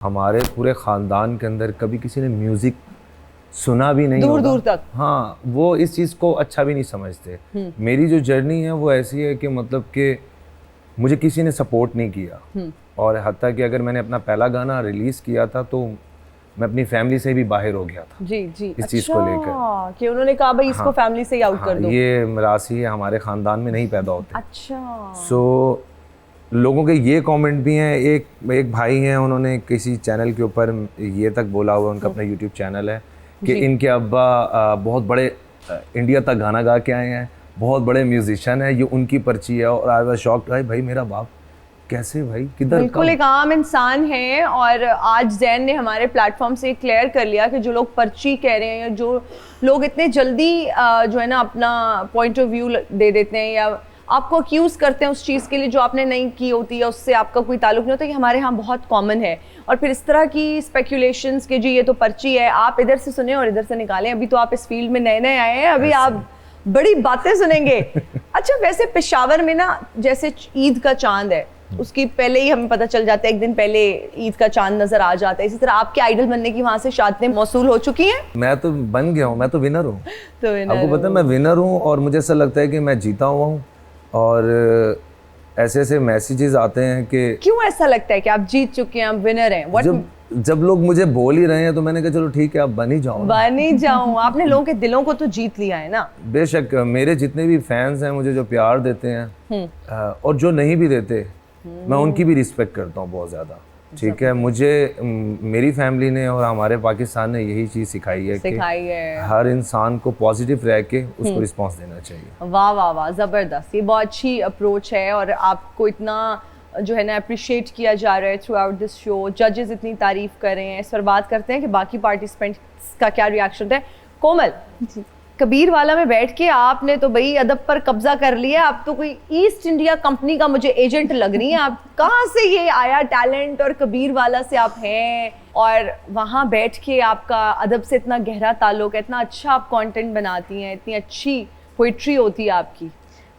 हमारे पूरे ख़ानदान के अंदर कभी किसी ने म्यूज़िक सुना भी नहीं दूर होगा। दूर तक। हाँ, वो इस चीज़ को अच्छा भी नहीं समझते। मेरी जो जर्नी है वो ऐसी है कि मतलब कि मुझे किसी ने सपोर्ट नहीं किया, और हत्ता कि अगर मैंने अपना पहला गाना रिलीज़ किया था तो मैं अपनी फैमिली से भी बाहर हो गया था जी जी। इस चीज़ को लेकर। कि उन्होंने कहा भाई इसको हाँ, फैमिली से ही आउट हाँ, कर दो। ये मरासी है, हमारे ख़ानदान में नहीं पैदा होते। अच्छा। सो लोगों के ये कमेंट भी हैं। एक भाई हैं, उन्होंने किसी चैनल के ऊपर ये तक बोला हुआ, उनका अपना यूट्यूब चैनल है, कि इनके अब्बा बहुत बड़े इंडिया तक गाना गा के आए हैं, बहुत बड़े म्यूजिशियन है, ये उनकी पर्ची है। और आई वाज शॉक्ड, भाई मेरा बाप कैसे, भाई किधर? बिल्कुल एक आम इंसान है। और आज जैन ने हमारे प्लेटफॉर्म से क्लियर कर लिया कि जो लोग पर्ची कह रहे हैं, या जो लोग इतने जल्दी जो है ना अपना पॉइंट ऑफ व्यू दे देते हैं, या आपको अक्यूज़ करते हैं उस चीज़ के लिए जो आपने नहीं की होती है, उससे आपका कोई ताल्लुक नहीं होता, कि हमारे यहाँ बहुत कॉमन है। और फिर इस तरह की स्पेकुलेशंस कि जी ये तो पर्ची है, आप इधर से सुने और इधर से निकालें। अभी तो आप इस फील्ड में नए नए आए हैं, अभी आप बड़ी बातें सुनेंगे। अच्छा, वैसे पेशावर में ना जैसे ईद का चांद है, उसकी पहले ही हमें पता चल जाता है, एक दिन पहले ईद का चांद नजर आ जाता है। इसी तरह आपके आइडल बनने की वहाँ से शादतें मौसूल हो चुकी हैं। मैं तो बन गया हूँ, मैं तो विनर हूँ। तो आपको पता है मैं विनर हूँ, और मुझे ऐसा लगता है कि मैं जीता हुआ हूँ। और ऐसे ऐसे मैसेजेस आते हैं कि क्यों ऐसा लगता है कि आप जीत चुके हैं, आप विनर हैं? जब लोग मुझे बोल ही रहे हैं तो मैंने कहा चलो ठीक है, आप बन ही जाओ। बन ही जाऊं। आपने लोगों के दिलों को तो जीत लिया है ना। बेशक मेरे जितने भी फैंस हैं, मुझे जो प्यार देते हैं और जो नहीं भी देते, मैं उनकी भी रिस्पेक्ट करता हूँ बहुत ज़्यादा। ठीक है, मुझे मेरी फैमिली ने और हमारे पाकिस्तान ने यही चीज़ सिखाई है कि हर इंसान को पॉजिटिव रह के उसको रिस्पॉन्स देना चाहिए। वाह वाह वाह, ज़बरदस्त। ये बहुत अच्छी अप्रोच है, और आपको इतना जो है ना अप्रिशिएट किया जा रहा है थ्रू आउट दिस शो। जजेस इतनी तारीफ कर रहे हैं। इस पर बात करते हैं कि बाकी पार्टिसिपेंट्स का क्या रिएक्शन है। कोमल जी, कबीर वाला में बैठ के आपने तो भाई अदब पर कब्जा कर लिया। आप तो कोई ईस्ट इंडिया कंपनी का मुझे एजेंट लग रही हैं। आप कहाँ से ये आया टैलेंट, और कबीर वाला से आप हैं, और वहाँ बैठ के आपका अदब से इतना गहरा ताल्लुक है, इतना अच्छा आप कंटेंट बनाती हैं, इतनी अच्छी पोइट्री होती है आपकी।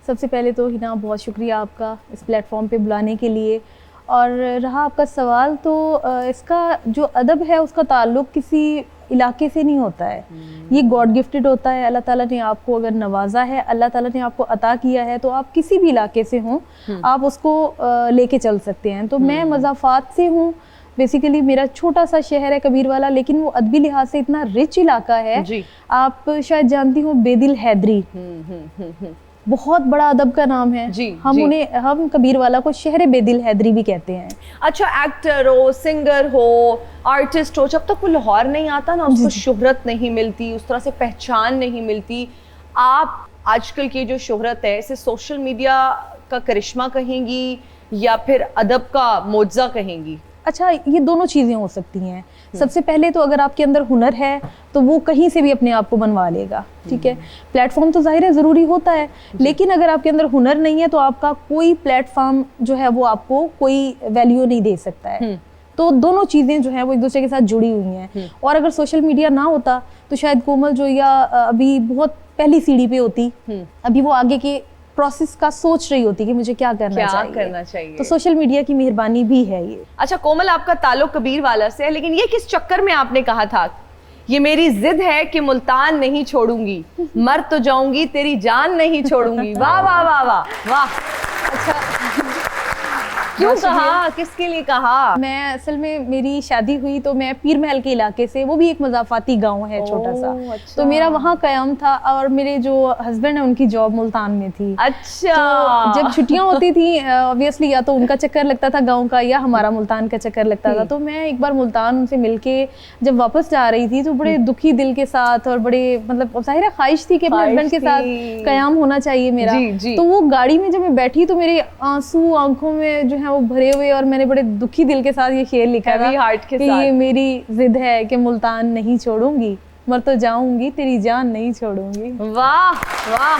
सबसे पहले तो हिना बहुत शुक्रिया आपका इस प्लेटफॉर्म पे बुलाने के लिए। और रहा आपका सवाल, तो इसका जो अदब है उसका ताल्लुक किसी इलाके से नहीं होता है, ये गॉड गिफ्टेड होता है। अल्लाह ताला ने आपको अगर नवाजा है, अल्लाह ताला ने आपको अता किया है, तो आप किसी भी इलाके से हों आप उसको लेके चल सकते हैं। तो मैं मज़ाफ़ात से हूँ, बेसिकली मेरा छोटा सा शहर है कबीर वाला, लेकिन वो अदबी लिहाज से इतना रिच इलाका है जी। आप शायद जानती हो बेदिल हैदरी, बहुत बड़ा अदब का नाम है जी। हम कबीर वाला को शहर बेदिल हैदरी भी कहते हैं। अच्छा, एक्टर हो, सिंगर हो, आर्टिस्ट हो, जब तक वो लाहौर नहीं आता ना, उसको शोहरत नहीं मिलती, उस तरह से पहचान नहीं मिलती। आप आजकल की जो शोहरत है, इसे सोशल मीडिया का करिश्मा कहेंगी या फिर अदब का मोज़ा कहेंगी? अच्छा, ये दोनों चीज़ें हो सकती हैं। सबसे पहले तो अगर आपके अंदर हुनर है तो वो कहीं से भी अपने आप को बनवा लेगा। ठीक है, प्लेटफॉर्म तो जाहिर है ज़रूरी होता है, लेकिन अगर आपके अंदर हुनर नहीं है तो आपका कोई प्लेटफॉर्म जो है वो आपको कोई वैल्यू नहीं दे सकता है। तो दोनों चीज़ें जो हैं वो एक दूसरे के साथ जुड़ी हुई हैं। और अगर सोशल मीडिया ना होता तो शायद कोमल जो या अभी बहुत पहली सीढ़ी पे होती, अभी वो आगे के प्रोसेस का सोच रही होती कि मुझे क्या करना चाहिए। तो सोशल मीडिया की मेहरबानी भी है ये। अच्छा कोमल, आपका ताल्लुक कबीर वाला से है, लेकिन ये किस चक्कर में आपने कहा था ये मेरी जिद है कि मुल्तान नहीं छोड़ूंगी, मर तो जाऊंगी तेरी जान नहीं छोड़ूंगी? वाह वाह वाह वाह वाह। अच्छा, क्यों कहा, किसके लिए कहा? मैं असल में मेरी शादी हुई तो मैं पीर महल के इलाके से, वो भी एक मज़ाफ़ाती गांव है छोटा सा। अच्छा। तो मेरा वहाँ क़याम था, और मेरे जो हस्बैंड है उनकी जॉब मुल्तान में थी। अच्छा। तो जब छुट्टियाँ होती थी ऑब्वियसली या तो उनका चक्कर लगता था गाँव का, या हमारा मुल्तान का चक्कर लगता था। तो मैं एक बार मुल्तान उनसे मिल के जब वापस जा रही थी तो बड़े दुखी दिल के साथ, और बड़े मतलब ज़ाहिर है ख्वाहिश थी कि अपने हस्बैंड के साथ क़याम होना चाहिए मेरा। तो वो गाड़ी में जब मैं बैठी तो मेरे आंसू आंखों में जो है वो भरे हुए, और मैंने बड़े दुखी दिल के साथ ये शेर लिखा था हार्ट के कि साथ, ये मेरी जिद है कि मुल्तान नहीं छोड़ूंगी, मर तो जाऊंगी तेरी जान नहीं छोड़ूंगी। वाह वाह।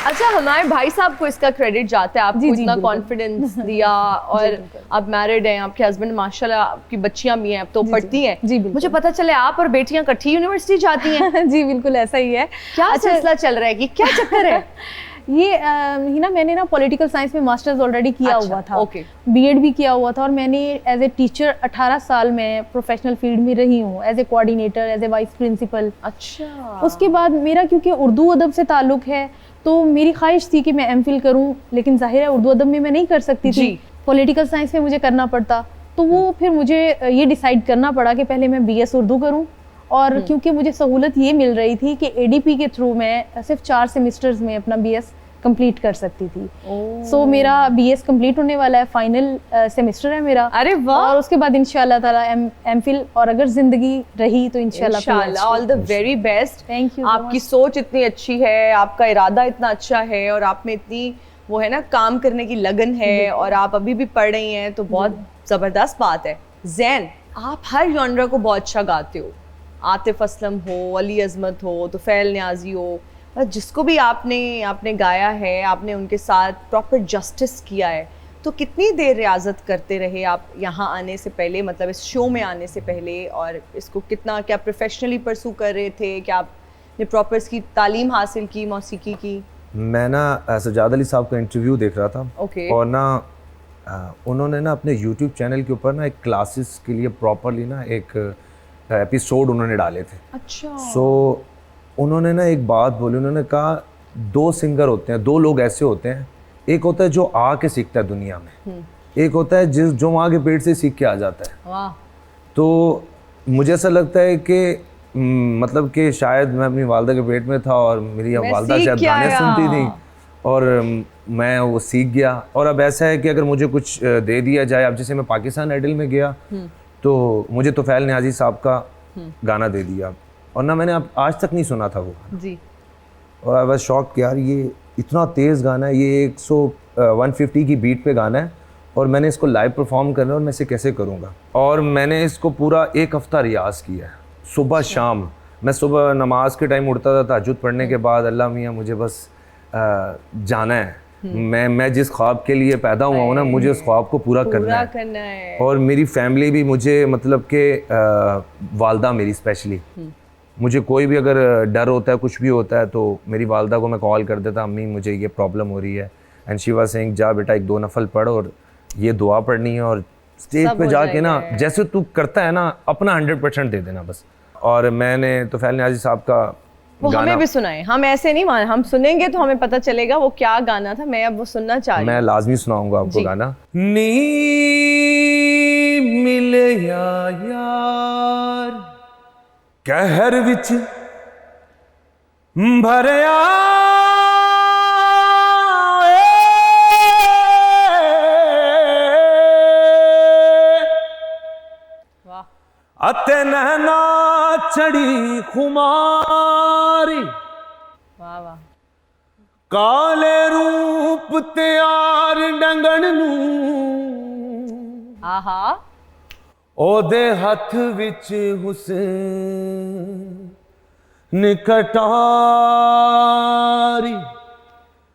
अच्छा, हमारे भाई साहब को इसका क्रेडिट जाता है, आपको इतना कॉन्फिडेंस दिया, और आप मैरिड हैं, आपके हस्बैंड माशाल्लाह, आपकी बच्चियां भी हैं, अब तो पढ़ती हैं। जी, मुझे पता चले आप और बेटियां इकट्ठी यूनिवर्सिटी जाती हैं। जी बिल्कुल ऐसा ही है। क्या सिलसिला चल रहा है कि क्या चक्कर है? ये हिना मैंने ना पॉलिटिकल साइंस में मास्टर्स ऑलरेडी किया अच्छा, हुआ था, ओके। बीएड भी किया हुआ था, और मैंने एज ए टीचर 18 साल में प्रोफेशनल फील्ड में रही हूँ, as a coordinator, as a vice principal. अच्छा। उसके बाद मेरा क्योंकि उर्दू अदब से ताल्लुक है, तो मेरी ख्वाहिश थी कि मैं एमफिल करूँ, लेकिन जाहिर है उर्दू अदब में मैं नहीं कर सकती थी, पॉलिटिकल साइंस में मुझे करना पड़ता। तो वो फिर मुझे ये डिसाइड करना पड़ा कि पहले मैं बीएस उर्दू करूँ, और क्योंकि मुझे सहूलत ये मिल रही थी कि एडीपी के थ्रू मैं सिर्फ 4 सेमेस्टर्स में अपना बीएस कंप्लीट कर सकती थी। सो मेरा बीएस कंप्लीट होने वाला है, फाइनल सेमेस्टर है मेरा। अरे वाह। और उसके बाद इंशाल्लाह ताला एमफिल, और अगर जिंदगी रही तो इंशाल्लाह all the very best. Thank you. आपकी सोच इतनी अच्छी है, आपका इरादा इतना अच्छा है, और आप में इतनी वो है ना काम करने की लगन है, और आप अभी भी पढ़ रही हैं, तो बहुत ज़बरदस्त बात है। ज़ैन, आप हर जॉनरा को बहुत अच्छा गाते हो, आतिफ असलम हो, अली अजमत हो, तुफैल न्याजी हो, जिसको भी आपने गाया है, आपने उनके साथ प्रॉपर जस्टिस किया है। तो कितनी देर रियाजत करते रहे आप यहाँ आने से पहले, मतलब इस शो में आने से पहले, और इसको कितना, क्या प्रोफेशनली परसू कर रहे थे, क्या आपने प्रॉपर इसकी तालीम हासिल की, मौसीकी की? मैं ना सजाद अली साहब का इंटरव्यू देख रहा था, ओके। और ना उन्होंने ना अपने यूट्यूब चैनल के ऊपर ना एक क्लासेस के लिए प्रॉपरली ना एक एपिसोड उन्होंने डाले थे। अच्छा। सो उन्होंने ना एक बात बोली, उन्होंने कहा 2 सिंगर होते हैं, 2 लोग ऐसे होते हैं, एक होता है जो आके सीखता है दुनिया में, एक होता है जो माँ के पेट से सीख के आ जाता है। वाह। तो मुझे ऐसा लगता है कि मतलब कि शायद मैं अपनी वालदा के पेट में था, और मेरी वालदा शायद गाने सुनती थी, और मैं वो सीख गया। और अब ऐसा है कि अगर मुझे कुछ दे दिया जाए, अब जैसे मैं पाकिस्तान आइडल में गया, तो मुझे तुफैल न्याजी साहब का गाना दे दिया, और ना मैंने अब आज तक नहीं सुना था वो जी। और आई वाज शॉक कि यार ये इतना तेज़ गाना है, ये 150 की बीट पे गाना है, और मैंने इसको लाइव परफॉर्म करना है, और मैं इसे कैसे करूँगा। और मैंने इसको पूरा 1 हफ्ता रियाज़ किया है, सुबह शाम। मैं सुबह नमाज के टाइम उठता था, तहज्जुद पढ़ने के बाद, अल्लाह मियाँ मुझे बस जाना है, मैं जिस ख्वाब के लिए पैदा हुआ हूँ ना, मुझे उस ख्वाब को पूरा करना है। और मेरी फैमिली भी मुझे, मतलब कि वालदा मेरी स्पेशली, मुझे कोई भी अगर डर होता है, कुछ भी होता है, तो मेरी वालदा को मैं कॉल कर देता, अम्मी मुझे ये प्रॉब्लम हो रही है, एंड शी वाज सेइंग जा बेटा 1-2 नफल पढ़, और ये दुआ पढ़नी है, और स्टेज पे जाके ना जैसे तू करता है ना, अपना 100% दे देना बस। और मैंने तुफैल न्याजी साहब का वो गाना, हमें भी सुनाए, हम ऐसे नहीं मान, हम सुनेंगे तो हमें पता चलेगा वो क्या गाना था। मैं अब वो सुनना चाह रही हूँ। मैं लाजमी सुनाऊंगा आपको गाना। नी मिले यार कहर विच भरया अते नैना चढ़ी खुमारी, वाह वाह, काले रूप त्यार डंगण नू, आहा, ओदे हथ विच हुसैन कटारी,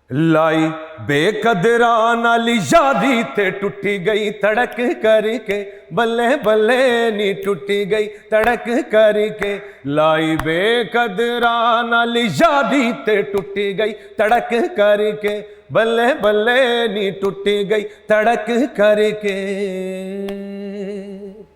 लाई बेकदरा नाली यादी ते टुटी गई तड़क करके, बल्ले बल्ले नी टुटी गई तड़क करके, लाई बेकदरा नाली यादी ते टुटी गई तड़क करके, बल्ले बल्ले नी टुटी गई तड़क करके।